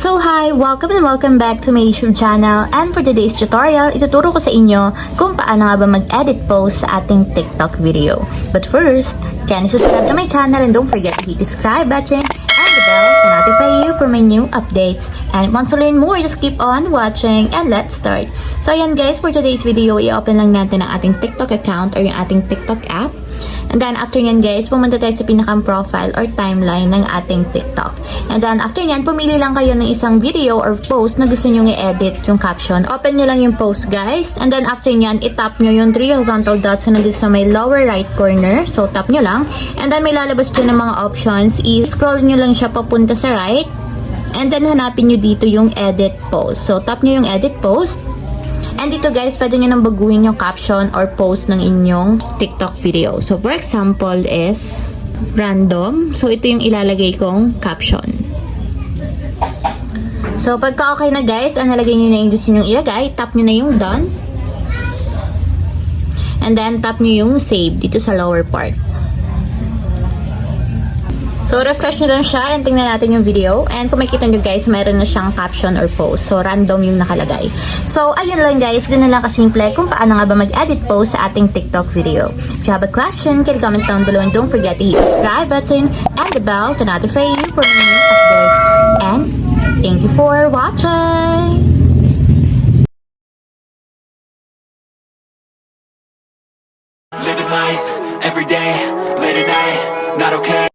So hi! Welcome and welcome back to my YouTube channel, and for today's tutorial, ituturo ko sa inyo kung paano nga ba mag-edit post sa ating TikTok video. But first, can you subscribe to my channel and don't forget to hit the subscribe button and the bell to notify you for my new updates. And want to learn more, just keep on watching and let's start. So ayan guys, for today's video, i-open lang natin ang ating TikTok account or yung ating TikTok app. And then after nyan guys, pumunta tayo sa pinakang profile or timeline ng ating TikTok. And then after nyan, pumili lang kayo ng isang video or post na gusto nyo i-edit yung caption. Open nyo lang yung post guys. And then after nyan, itap nyo yung 3 horizontal dots na nandito sa may lower right corner. So tap nyo lang. And then may lalabas dyan ng mga options. I-scroll nyo lang siya papunta sa right. And then hanapin nyo dito yung edit post. So tap nyo yung edit post. And dito guys, pwede nyo nang baguhin yung caption or post ng inyong TikTok video. So for example is random. So ito yung ilalagay kong caption. So pagka okay na guys, nalagay nyo na yung gusto nyo ilagay, tap nyo na yung done. And then tap nyo yung save dito sa lower part. So, refresh nyo lang siya and tingnan natin yung video. And kung makita nyo guys, mayroon na siyang caption or post. So, random yung nakalagay. So, ayun lang guys. Ganun lang kasimple kung paano nga ba mag-edit post sa ating TikTok video. If you have a question, can comment down below and don't forget to hit the subscribe button and the bell to notify you for my new updates. And thank you for watching! Living life, every day, late at night, not okay.